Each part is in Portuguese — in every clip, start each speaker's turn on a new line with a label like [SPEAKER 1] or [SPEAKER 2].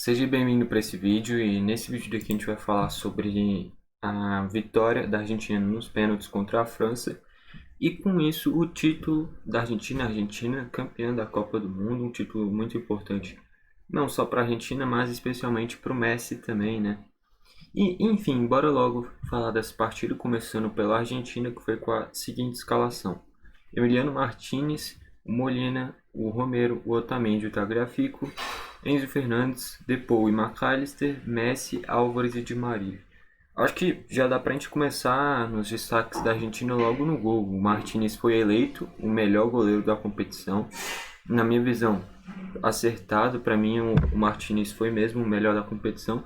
[SPEAKER 1] Seja bem-vindo para esse vídeo e nesse vídeo daqui a gente vai falar sobre a vitória da Argentina nos pênaltis contra a França e com isso o título da Argentina, a Argentina campeã da Copa do Mundo, um título muito importante não só para a Argentina, mas especialmente para o Messi também, né? E enfim, bora logo falar dessa partida, começando pela Argentina, que foi com a seguinte escalação: Emiliano Martinez, o Molina, o Romero, o Otamendi, o Tagliafico, Enzo Fernandes, Depou e McAllister, Messi, Álvares e Di Maria. Acho que já dá pra gente começar nos destaques da Argentina logo no gol. O Martinez foi eleito o melhor goleiro da competição. Na minha visão, acertado. Para mim, o Martinez foi mesmo o melhor da competição,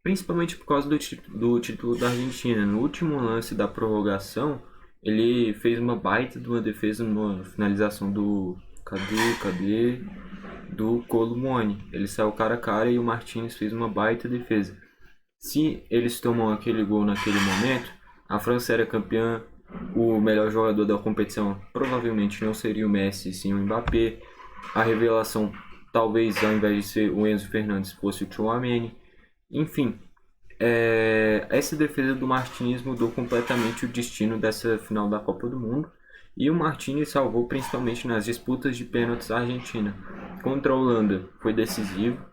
[SPEAKER 1] principalmente por causa do título da Argentina. No último lance da prorrogação, ele fez uma baita de uma defesa numa finalização do cadê? Do Kolo Muani. Ele saiu cara a cara e o Martinez fez uma baita defesa. Se eles tomam aquele gol naquele momento, a França era campeã, o melhor jogador da competição provavelmente não seria o Messi, sim o Mbappé. A revelação, talvez ao invés de ser o Enzo Fernandes, fosse o Tchouaméni. Enfim, essa defesa do Martinez mudou completamente o destino dessa final da Copa do Mundo. E o Martinez salvou principalmente nas disputas de pênaltis a Argentina. Contra a Holanda foi decisivo.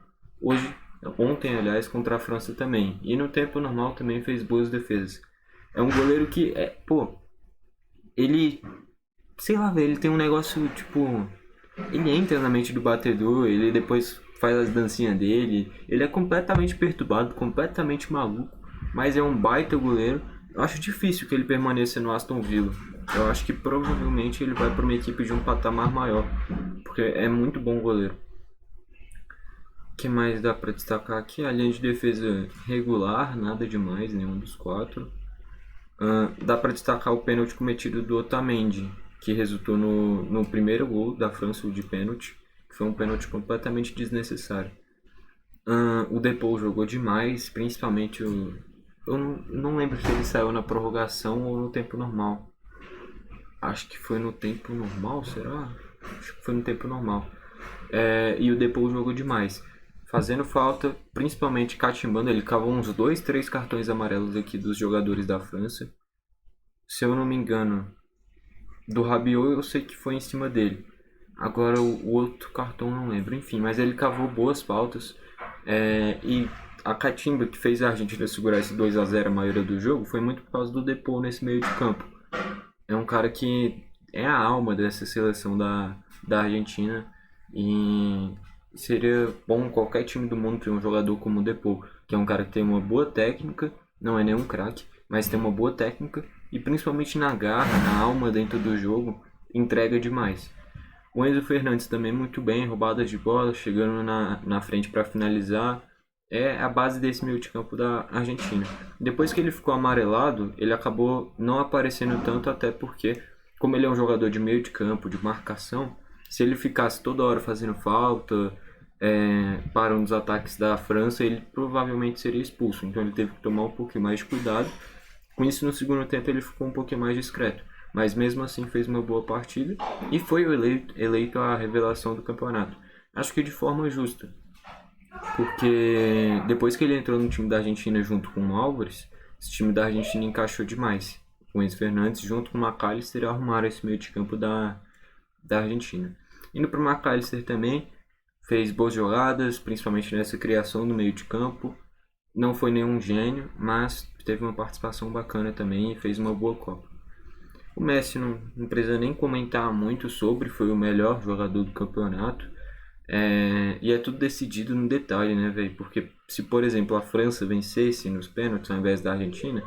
[SPEAKER 1] Ontem, aliás, contra a França também. E no tempo normal também fez boas defesas. É um goleiro que ele, sei lá, ele tem um negócio tipo, ele entra na mente do batedor, ele depois faz as dancinhas dele, ele é completamente perturbado, completamente maluco, mas é um baita goleiro. Eu acho difícil que ele permaneça no Aston Villa. Eu acho que provavelmente ele vai para uma equipe de um patamar maior, porque é muito bom goleiro. O que mais dá para destacar aqui? A linha de defesa regular, nada demais, nenhum dos quatro. Dá para destacar o pênalti cometido do Otamendi, que resultou no primeiro gol da França, o de pênalti, que foi um pênalti completamente desnecessário. O Depou jogou demais, principalmente eu não lembro se ele saiu na prorrogação ou no tempo normal. Acho que foi no tempo normal, será? Acho que foi no tempo normal. E o Depou jogou demais, fazendo falta, principalmente catimbando. Ele cavou uns 2, 3 cartões amarelos aqui dos jogadores da França. Se eu não me engano, do Rabiot eu sei que foi em cima dele. Agora o outro cartão não lembro. Enfim, mas ele cavou boas faltas. E a catimba que fez a Argentina segurar esse 2-0 a maioria do jogo foi muito por causa do Depou nesse meio de campo. É um cara que é a alma dessa seleção da Argentina. E seria bom qualquer time do mundo ter um jogador como o Depou, que é um cara que tem uma boa técnica, não é nenhum craque, mas tem uma boa técnica e principalmente na garra, na alma dentro do jogo, entrega demais. O Enzo Fernandes também muito bem, roubadas de bola, chegando na frente para finalizar. É a base desse meio de campo da Argentina. Depois que ele ficou amarelado, ele acabou não aparecendo tanto, até porque, como ele é um jogador de meio de campo, de marcação, se ele ficasse toda hora fazendo falta, parando os ataques da França, ele provavelmente seria expulso. Então ele teve que tomar um pouquinho mais de cuidado. Com isso, no segundo tempo, ele ficou um pouquinho mais discreto. Mas mesmo assim fez uma boa partida e foi eleito a revelação do campeonato. Acho que de forma justa, porque depois que ele entrou no time da Argentina junto com o Álvares, esse time da Argentina encaixou demais. O Enzo Fernandes junto com o McAllister arrumaram esse meio de campo da Argentina. Indo para o McAllister também, fez boas jogadas, principalmente nessa criação do meio de campo. Não foi nenhum gênio, mas teve uma participação bacana também e fez uma boa Copa. O Messi não precisa nem comentar muito sobre, foi o melhor jogador do campeonato. E é tudo decidido no detalhe, né, velho? Porque se, por exemplo, a França vencesse nos pênaltis ao invés da Argentina,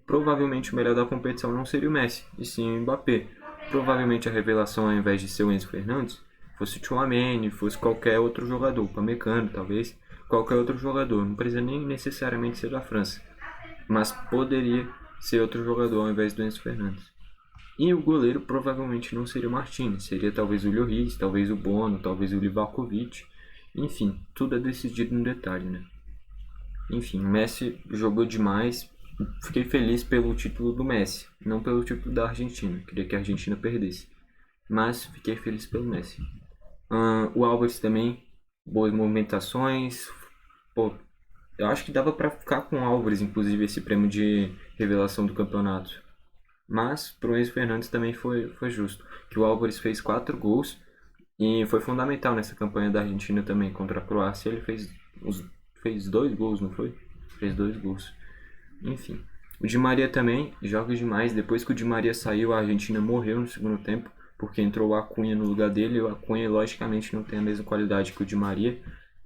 [SPEAKER 1] provavelmente o melhor da competição não seria o Messi, e sim o Mbappé. Provavelmente a revelação, ao invés de ser o Enzo Fernandes, fosse o Tchouaméni, fosse qualquer outro jogador, o Pamecano, talvez, qualquer outro jogador. Não precisa nem necessariamente ser da França, mas poderia ser outro jogador ao invés do Enzo Fernandes. E o goleiro provavelmente não seria o Martinez, seria talvez o Lloris, talvez o Bono, talvez o Livakovic. Enfim, tudo é decidido no detalhe, né? Enfim, o Messi jogou demais. Fiquei feliz pelo título do Messi, não pelo título da Argentina. Queria que a Argentina perdesse, mas fiquei feliz pelo Messi. O Álvares também, boas movimentações, pô, eu acho que dava pra ficar com o Álvares, inclusive, esse prêmio de revelação do campeonato. Mas pro Enzo Fernandes também foi justo, que o Álvares fez 4 gols e foi fundamental nessa campanha da Argentina também contra a Croácia. Ele fez 2 gols, não foi? Fez 2 gols. Enfim. O Di Maria também joga demais. Depois que o Di Maria saiu, a Argentina morreu no segundo tempo, porque entrou o Acunha no lugar dele. E o Acunha, logicamente, não tem a mesma qualidade que o Di Maria.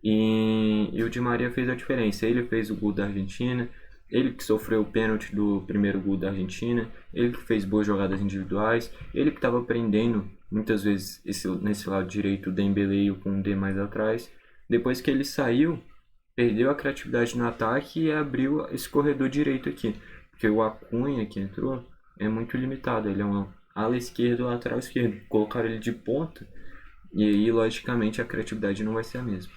[SPEAKER 1] E o Di Maria fez a diferença. Ele fez o gol da Argentina. Ele que sofreu o pênalti do primeiro gol da Argentina. Ele que fez boas jogadas individuais. Ele que estava prendendo muitas vezes nesse lado direito o Dembélé e o Koundé mais atrás. Depois que ele saiu, perdeu a criatividade no ataque e abriu esse corredor direito aqui. Porque o Acunha que entrou é muito limitado. Ele é um ala esquerdo, lateral esquerdo. Colocaram ele de ponta e aí, logicamente, a criatividade não vai ser a mesma.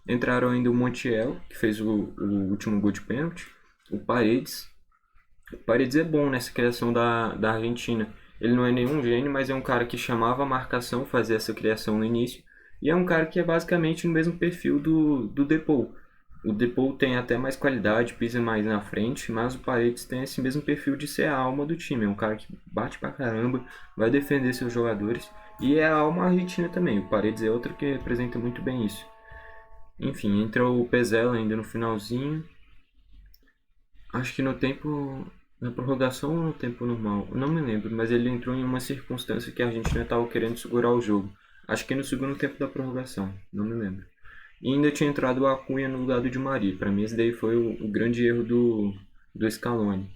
[SPEAKER 1] Entraram ainda o Montiel, que fez o último gol de pênalti. O Paredes. O Paredes é bom nessa criação da Argentina. Ele não é nenhum gênio, mas é um cara que chamava a marcação, fazia essa criação no início. E é um cara que é basicamente no mesmo perfil do Depou. O Depou tem até mais qualidade, pisa mais na frente, mas o Paredes tem esse mesmo perfil de ser a alma do time. É um cara que bate pra caramba, vai defender seus jogadores e é a alma argentina também. O Paredes é outro que representa muito bem isso. Enfim, entrou o Pezzella ainda no finalzinho. Acho que no tempo. Na prorrogação ou no tempo normal? Não me lembro, mas ele entrou em uma circunstância que a Argentina estava querendo segurar o jogo. Acho que no segundo tempo da prorrogação, não me lembro. E ainda tinha entrado o Acunha no lugar do Di Maria. Para mim, esse daí foi o grande erro do Scaloni.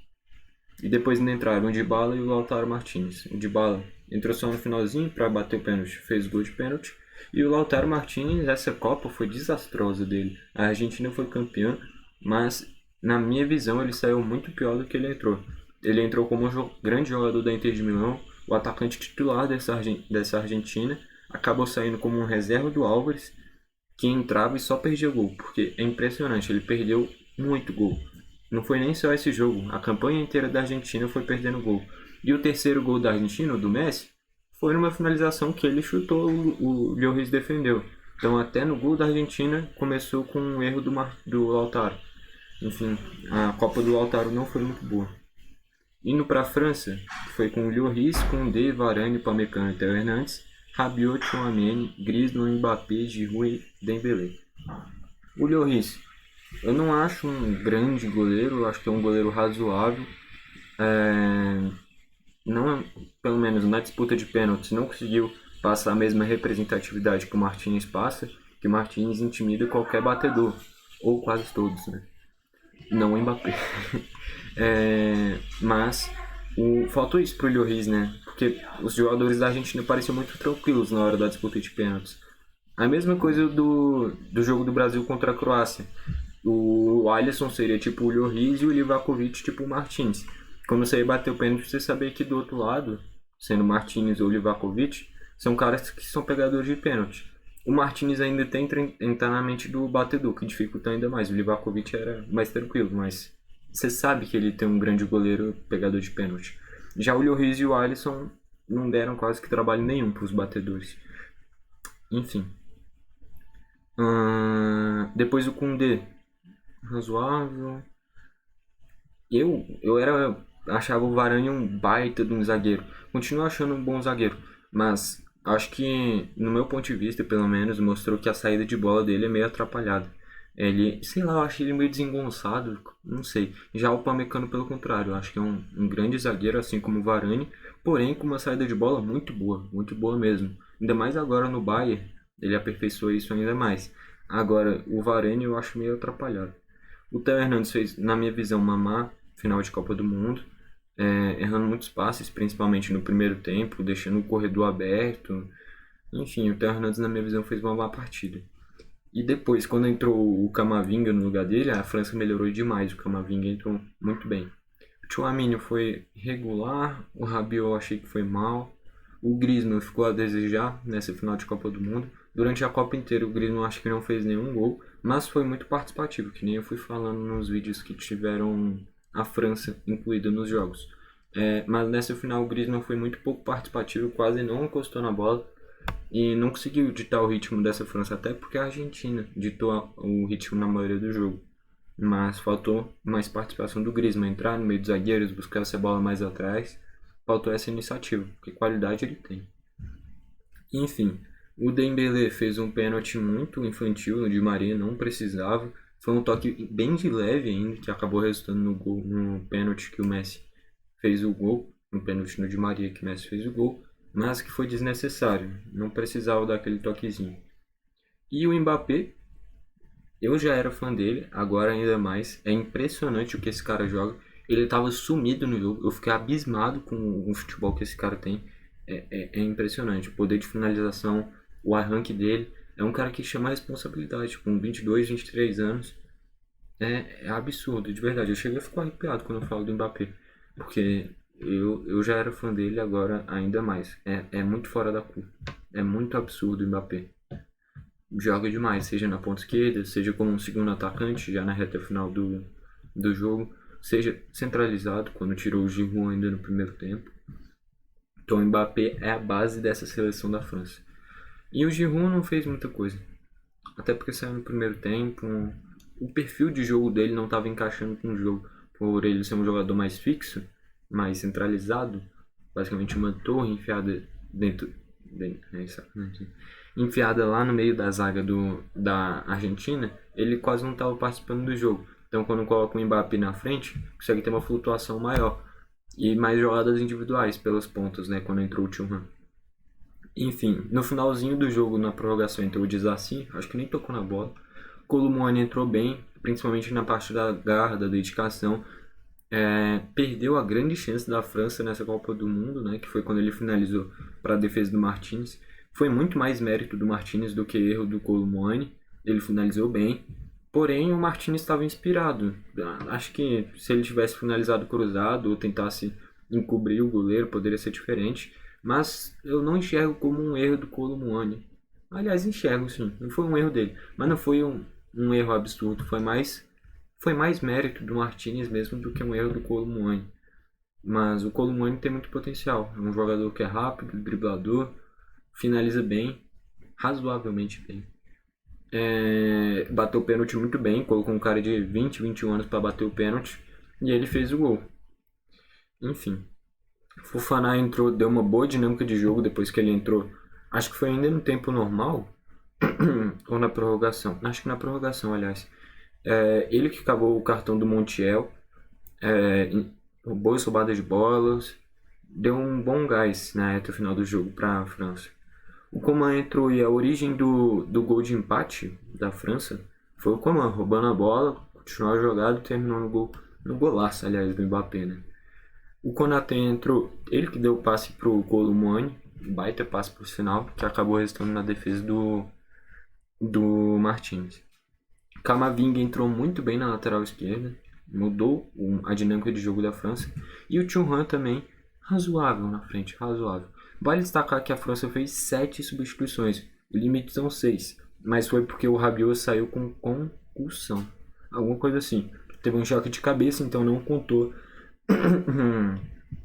[SPEAKER 1] E depois ainda entraram o Dybala e o Lautaro Martinez. O Dybala entrou só no finalzinho para bater o pênalti, fez gol de pênalti. E o Lautaro Martinez, essa Copa foi desastrosa dele. A Argentina foi campeã, mas na minha visão ele saiu muito pior do que ele entrou. Ele entrou como um grande jogador da Inter de Milão, o atacante titular dessa Argentina, acabou saindo como um reserva do Álvares, que entrava e só perdia gol, porque é impressionante, ele perdeu muito gol. Não foi nem só esse jogo, a campanha inteira da Argentina foi perdendo gol. E o terceiro gol da Argentina, o do Messi, foi numa finalização que ele chutou, o Lloris defendeu. Então até no gol da Argentina começou com um erro do Lautaro. Enfim, a Copa do Lautaro não foi muito boa. Indo para a França, foi com o Lloris, Koundé, Varane, Upamecano e Theo Hernandes, Rabiot, Tchouaméni, Griezmann, Mbappé, Giroud e Dembélé. O Lloris, eu não acho um grande goleiro, eu acho que é um goleiro razoável. Não, pelo menos na disputa de pênaltis, não conseguiu passar a mesma representatividade que o Martínez passa, que o Martínez intimida qualquer batedor, ou quase todos, né? Não o Mbappé. Mas faltou isso pro Lloris, né? Porque os jogadores da Argentina pareciam muito tranquilos na hora da disputa de pênaltis. A mesma coisa do jogo do Brasil contra a Croácia. O Alisson seria tipo o Lloris e o Livakovic tipo o Martins. Quando você ia bater o pênalti, você sabia que do outro lado, sendo Martins ou Livakovic, são caras que são pegadores de pênalti. O Martins ainda tem entrar na mente do batedor, que dificulta ainda mais. O Livakovic era mais tranquilo, mas você sabe que ele tem um grande goleiro pegador de pênalti. Já o Lloris e o Alisson não deram quase que trabalho nenhum para os batedores. Enfim. Depois o Koundé, razoável. Eu achava o Varane um baita de um zagueiro. Continuo achando um bom zagueiro, mas acho que, no meu ponto de vista, pelo menos, mostrou que a saída de bola dele é meio atrapalhada. Ele, sei lá, eu acho ele meio desengonçado, não sei. Já o Upamecano, pelo contrário, eu acho que é um grande zagueiro, assim como o Varane, porém com uma saída de bola muito boa mesmo. Ainda mais agora no Bayern, ele aperfeiçoou isso ainda mais. Agora, o Varane eu acho meio atrapalhado. O Theo Hernandes fez, na minha visão, uma má final de Copa do Mundo, errando muitos passes, principalmente no primeiro tempo, deixando o corredor aberto. Enfim, o Theo Hernandes, na minha visão, fez uma má partida. E depois, quando entrou o Camavinga no lugar dele, a França melhorou demais. O Camavinga entrou muito bem. O Tchouaméni foi regular, o Rabiot eu achei que foi mal. O Griezmann ficou a desejar nessa final de Copa do Mundo. Durante a Copa inteira, o Griezmann acho que não fez nenhum gol, mas foi muito participativo, que nem eu fui falando nos vídeos que tiveram a França incluída nos jogos. Mas nessa final, o Griezmann foi muito pouco participativo, quase não encostou na bola. e não conseguiu ditar o ritmo dessa França, até porque a Argentina ditou o ritmo na maioria do jogo. Mas faltou mais participação do Griezmann, entrar no meio dos zagueiros, buscar essa bola mais atrás. Faltou essa iniciativa, porque qualidade ele tem. Enfim, o Dembélé fez um pênalti muito infantil no Di Maria, não precisava. Foi um toque bem de leve ainda, que acabou resultando no gol, no pênalti que o Messi fez o gol, no pênalti no Di Maria que o Messi fez o gol, mas que foi desnecessário, não precisava daquele toquezinho. E o Mbappé, eu já era fã dele, agora ainda mais. É impressionante o que esse cara joga. Ele estava sumido no jogo. Eu fiquei abismado com o futebol que esse cara tem. É impressionante. O poder de finalização, o arranque dele. É um cara que chama a responsabilidade. Com 22, 23 anos. É absurdo, de verdade. Eu cheguei a ficar arrepiado quando eu falo do Mbappé. Porque eu já era fã dele, agora ainda mais. É muito fora da curva. É muito absurdo o Mbappé. Joga demais, seja na ponta esquerda, seja como um segundo atacante, já na reta final do jogo, seja centralizado, quando tirou o Giroud ainda no primeiro tempo. Então o Mbappé é a base dessa seleção da França. E o Giroud não fez muita coisa, até porque saiu no primeiro tempo. O perfil de jogo dele não estava encaixando com o jogo, por ele ser um jogador mais fixo, mais centralizado, basicamente uma torre enfiada dentro, enfiada lá no meio da zaga da Argentina. Ele quase não estava participando do jogo. Então, quando coloca o Mbappé na frente, consegue ter uma flutuação maior e mais jogadas individuais pelas pontas, né? Quando entrou o Thuram. Enfim, no finalzinho do jogo, na prorrogação, entrou o Disasi, acho que nem tocou na bola. Kolo Muani entrou bem, principalmente na parte da garra, da dedicação. Perdeu a grande chance da França nessa Copa do Mundo, né? Que foi quando ele finalizou para a defesa do Martínez. Foi muito mais mérito do Martínez do que erro do Kolo Muani. Ele finalizou bem. Porém, o Martínez estava inspirado. Acho que se ele tivesse finalizado cruzado ou tentasse encobrir o goleiro, poderia ser diferente. Mas eu não enxergo como um erro do Kolo Muani. Aliás, enxergo sim. Não foi um erro dele. Mas não foi um erro absurdo. Foi mais mérito do Martínez mesmo do que um erro do Kolo Muani. Mas o Kolo Muani tem muito potencial. É um jogador que é rápido, driblador, finaliza bem, razoavelmente bem. Bateu o pênalti muito bem, colocou um cara de 20, 21 anos para bater o pênalti e ele fez o gol. Enfim, Fofana entrou, deu uma boa dinâmica de jogo depois que ele entrou. Acho que foi ainda no tempo normal ou na prorrogação. Acho que na prorrogação, aliás. Ele que acabou o cartão do Montiel, boas roubadas de bolas, deu um bom gás na reta final do jogo para a França. O Coman entrou e a origem do gol de empate da França foi o Coman roubando a bola, continuou a jogada e terminou no gol, no golaço, aliás, do Mbappé, né? O Konaté entrou, ele que deu o passe pro Kolo Muani, baita passe por sinal, que acabou resultando na defesa do Martínez. Camavinga entrou muito bem na lateral esquerda, mudou a dinâmica de jogo da França. E o Thuram também, razoável na frente, razoável. Vale destacar que a França fez 7 substituições, o limite são 6, mas foi porque o Rabiot saiu com concussão, alguma coisa assim. Teve um choque de cabeça, então não contou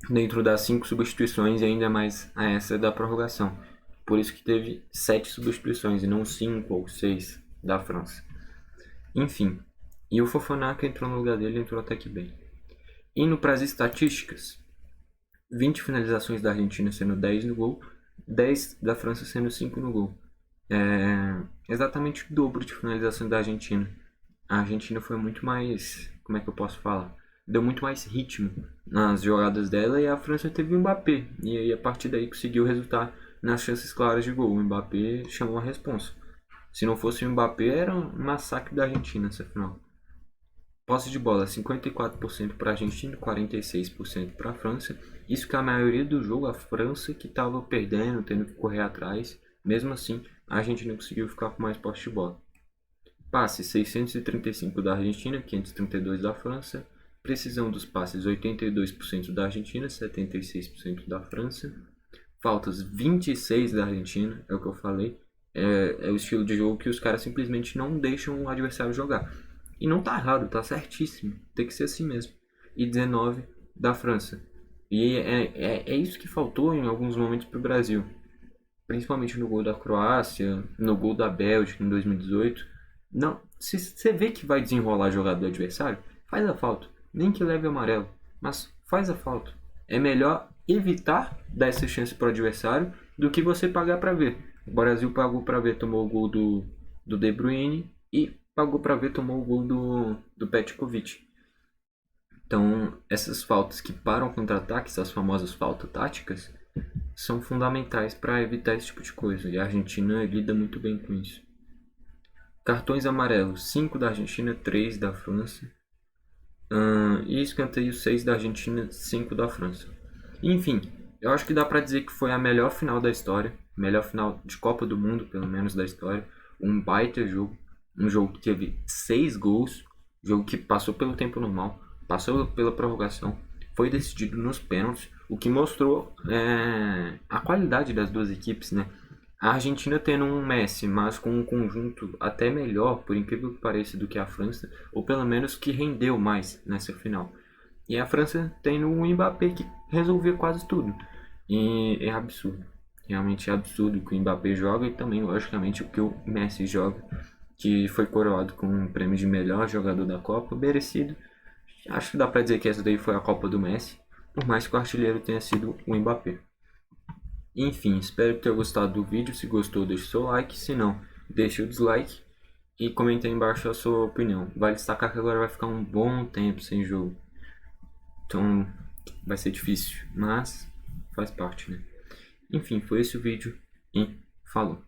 [SPEAKER 1] dentro das 5 substituições e ainda mais a essa da prorrogação. Por isso que teve 7 substituições e não 5 ou 6 da França. Enfim, e o Fofana que entrou no lugar dele entrou até que bem. Indo para as estatísticas, 20 finalizações da Argentina sendo 10 no gol, 10 da França sendo 5 no gol. Exatamente o dobro de finalização da Argentina. A Argentina foi muito mais, como é que eu posso falar? Deu muito mais ritmo nas jogadas dela e a França teve o Mbappé. E aí a partir daí conseguiu resultar nas chances claras de gol. O Mbappé chamou a responsa. Se não fosse o Mbappé, era um massacre da Argentina essa final. Posse de bola, 54% para a Argentina, 46% para a França. Isso que a maioria do jogo, a França que estava perdendo, tendo que correr atrás. Mesmo assim, a Argentina conseguiu ficar com mais posse de bola. Passe, 635 da Argentina, 532 da França. Precisão dos passes, 82% da Argentina, 76% da França. Faltas, 26 da Argentina, é o que eu falei. É o estilo de jogo que os caras simplesmente não deixam o adversário jogar. E não tá errado, tá certíssimo. Tem que ser assim mesmo. E 19 da França. E é isso que faltou em alguns momentos pro Brasil. principalmente no gol da Croácia, no gol da Bélgica em 2018. Não, se você vê que vai desenrolar jogador do adversário, faz a falta. Nem que leve amarelo, mas faz a falta. É melhor evitar dar essa chance pro adversário do que você pagar para ver. O Brasil pagou para ver, tomou o gol do De Bruyne e pagou para ver, tomou o gol do Petkovic. Então, essas faltas que param contra-ataques, as famosas faltas táticas, são fundamentais para evitar esse tipo de coisa. E a Argentina lida muito bem com isso. Cartões amarelos: 5 da Argentina, 3 da França. E escanteio: 6 da Argentina, 5 da França. Enfim, eu acho que dá para dizer que foi a melhor final da história. Melhor final de Copa do Mundo, pelo menos, da história. Um baita jogo. Um jogo que teve 6 gols. Jogo que passou pelo tempo normal. Passou pela prorrogação. Foi decidido nos pênaltis. O que mostrou a qualidade das duas equipes, né? A Argentina tendo um Messi, mas com um conjunto até melhor, por incrível que pareça, do que a França, ou pelo menos que rendeu mais nessa final. E a França tendo um Mbappé que resolvia quase tudo. E é absurdo. Realmente é absurdo o que o Mbappé joga e também, logicamente, o que o Messi joga, que foi coroado com um prêmio de melhor jogador da Copa, merecido. Acho que dá pra dizer que essa daí foi a Copa do Messi, por mais que o artilheiro tenha sido o Mbappé. Enfim, espero ter gostado do vídeo. Se gostou, deixe seu like. Se não, deixe o dislike. E comente aí embaixo a sua opinião. Vale destacar que agora vai ficar um bom tempo sem jogo. Então vai ser difícil, mas faz parte, né? Enfim, foi esse o vídeo e falou.